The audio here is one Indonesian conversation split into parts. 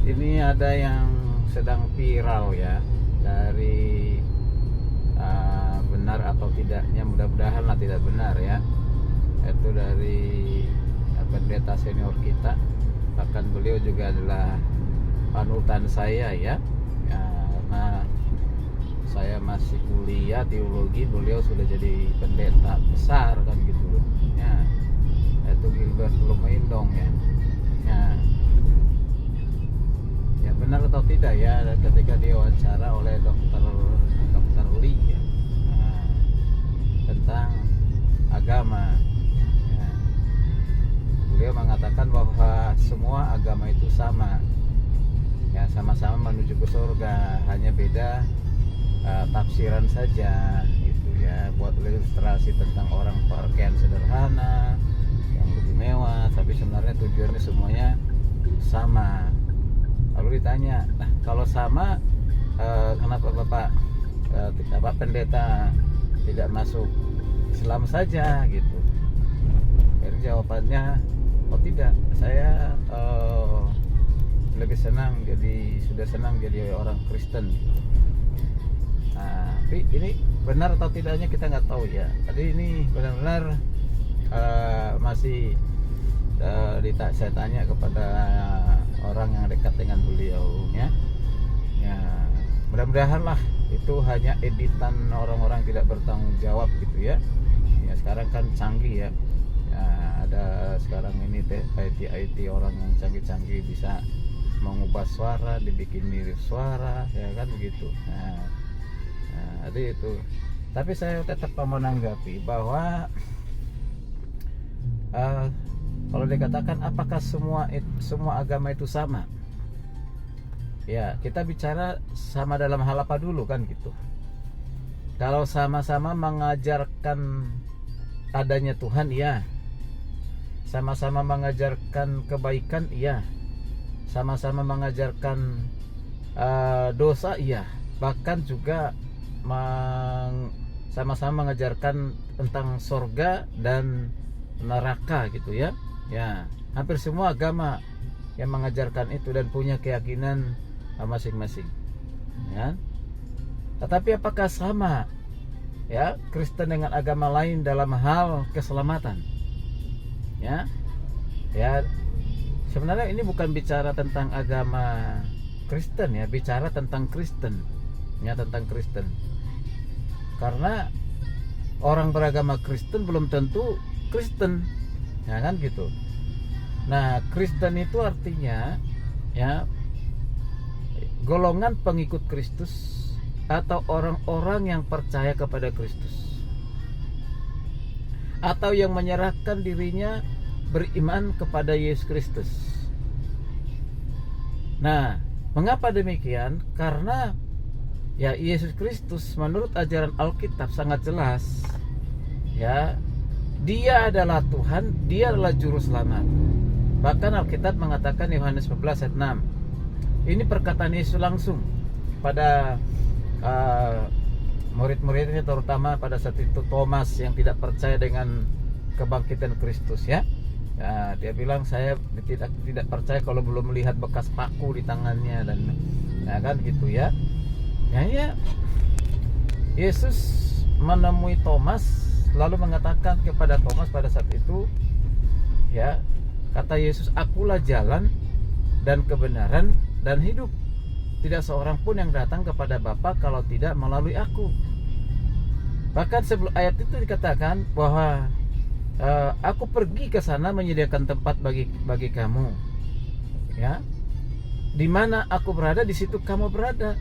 ini ada yang sedang viral ya, dari benar atau tidaknya, mudah-mudahan lah tidak benar ya. Itu dari pendeta senior kita, bahkan beliau juga adalah panutan saya ya, karena saya masih kuliah teologi, beliau sudah jadi pendeta besar kan gitu loh ya. Itu Gilbert Lumindong ya. Ya benar atau tidak ya, ketika diwawancara oleh dokter Lee ya, tentang agama ya. Beliau mengatakan bahwa semua agama itu sama ya, sama-sama menuju ke surga, hanya beda tafsiran saja gitu ya, buat ilustrasi tentang orang pakaian sederhana yang lebih mewah, tapi sebenarnya tujuannya semuanya sama. Lalu ditanya, nah kalau sama kenapa Bapak pendeta tidak masuk Islam saja gitu? Jadi jawabannya, oh tidak, saya lebih senang sudah senang jadi orang Kristen. Nah, tapi ini benar atau tidaknya kita nggak tahu ya. Tadi ini benar-benar masih saya tanya kepada orang yang dekat dengan beliau ya. Mudah-mudahan lah itu hanya editan orang-orang tidak bertanggung jawab gitu ya. Ya sekarang kan canggih ya. Ada sekarang ini IT orang yang canggih-canggih bisa mengubah suara, dibikin mirip suara ya kan begitu. Jadi itu. Tapi saya tetap menanggapi bahwa kalau dikatakan apakah semua agama itu sama? Ya, kita bicara sama dalam hal apa dulu kan gitu. Kalau sama-sama mengajarkan adanya Tuhan, iya. Sama-sama mengajarkan kebaikan, iya. Sama-sama mengajarkan dosa, iya. Bahkan juga sama-sama mengajarkan tentang surga dan neraka gitu ya. Ya, hampir semua agama yang mengajarkan itu dan punya keyakinan masing-masing. Ya. Tetapi apakah sama ya Kristen dengan agama lain dalam hal keselamatan? Ya. Ya, sebenarnya ini bukan bicara tentang agama Kristen ya, bicara tentang Kristen. Ya, tentang Kristen. Karena orang beragama Kristen belum tentu Kristen. Ya kan gitu. Nah, Kristen itu artinya ya golongan pengikut Kristus atau orang-orang yang percaya kepada Kristus, atau yang menyerahkan dirinya beriman kepada Yesus Kristus. Nah, mengapa demikian? Karena ya Yesus Kristus menurut ajaran Alkitab sangat jelas ya, Dia adalah Tuhan, Dia adalah juru selamat. Bahkan Alkitab mengatakan, Yohanes 14 ayat 6, ini perkataan Yesus langsung pada murid-muridnya, terutama pada saat itu Thomas yang tidak percaya dengan kebangkitan Kristus ya. Dia bilang, saya tidak percaya kalau belum melihat bekas paku di tangannya, dan ya kan gitu ya. Ya, Yesus menemui Thomas lalu mengatakan kepada Thomas pada saat itu ya, kata Yesus, akulah jalan dan kebenaran dan hidup. Tidak seorang pun yang datang kepada Bapa kalau tidak melalui aku. Bahkan sebelum ayat itu dikatakan bahwa aku pergi ke sana menyediakan tempat bagi kamu. Ya. Di mana aku berada, di situ kamu berada.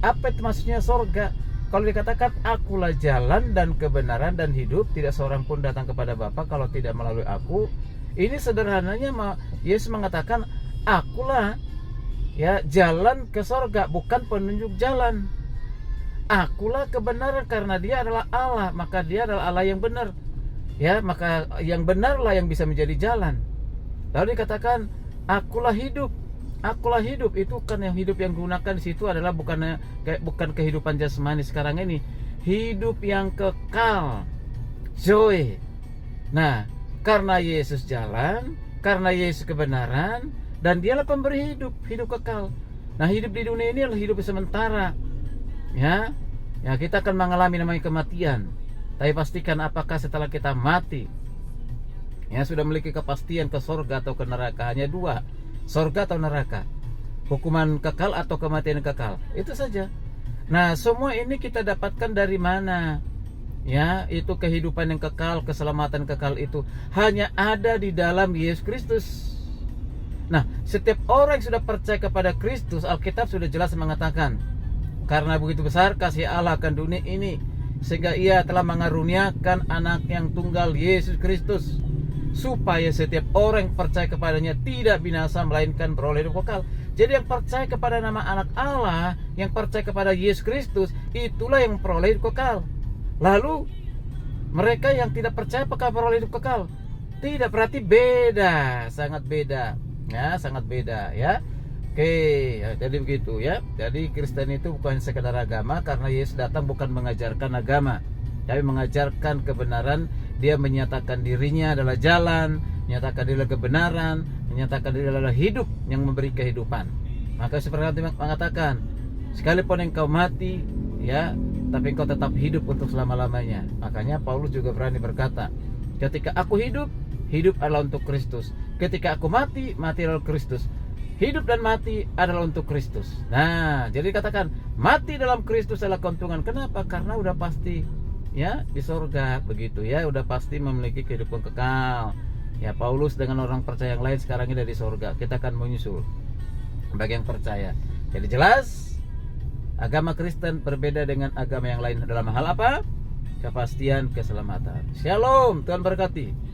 Apa itu maksudnya surga? Kalau dikatakan akulah jalan dan kebenaran dan hidup, tidak seorang pun datang kepada Bapa kalau tidak melalui aku. Ini sederhananya Yesus mengatakan, akulah ya jalan ke surga, bukan penunjuk jalan. Akulah kebenaran, karena Dia adalah Allah, maka Dia adalah Allah yang benar. Ya, maka yang benarlah yang bisa menjadi jalan. Lalu dikatakan, akulah hidup. Akulah hidup, itu kan yang hidup yang digunakan di situ adalah bukan kehidupan jasmani sekarang ini, hidup yang kekal, joy. Nah, karena Yesus jalan, karena Yesus kebenaran dan dialah pemberi hidup, hidup kekal. Nah, hidup di dunia ini adalah hidup sementara. Ya, kita akan mengalami namanya kematian. Tapi pastikan apakah setelah kita mati, sudah memiliki kepastian ke surga atau ke neraka. Hanya dua, surga atau neraka, hukuman kekal atau kematian kekal. Itu saja. Nah, semua ini kita dapatkan dari mana? Itu kehidupan yang kekal, keselamatan kekal itu hanya ada di dalam Yesus Kristus. Nah, setiap orang yang sudah percaya kepada Kristus, Alkitab sudah jelas mengatakan, karena begitu besar kasih Allah akan dunia ini, sehingga ia telah mengaruniakan anak yang tunggal, Yesus Kristus, supaya setiap orang yang percaya kepadanya tidak binasa, melainkan beroleh hidup kekal. Jadi yang percaya kepada nama anak Allah, yang percaya kepada Yesus Kristus, itulah yang memperoleh hidup kekal. Lalu mereka yang tidak percaya apakah beroleh hidup kekal? Tidak, berarti beda, sangat beda. Sangat beda ya. Oke, jadi begitu ya. Jadi Kristen itu bukan sekedar agama, karena Yesus datang bukan mengajarkan agama, tapi mengajarkan kebenaran. Dia menyatakan dirinya adalah jalan, menyatakan dirinya kebenaran, menyatakan dirinya adalah hidup yang memberi kehidupan. Maka seperti mengatakan, sekalipun engkau mati, tapi engkau tetap hidup untuk selama-lamanya. Makanya Paulus juga berani berkata, ketika aku hidup, hidup adalah untuk Kristus. Ketika aku mati, mati adalah Kristus. Hidup dan mati adalah untuk Kristus. Nah, jadi katakan mati dalam Kristus adalah keuntungan. Kenapa? Karena udah pasti di surga, begitu udah pasti memiliki kehidupan kekal. Paulus dengan orang percaya yang lain sekarang ini di surga. Kita akan menyusul bagi yang percaya. Jadi jelas agama Kristen berbeda dengan agama yang lain dalam hal apa? Kepastian keselamatan. Shalom, Tuhan berkati.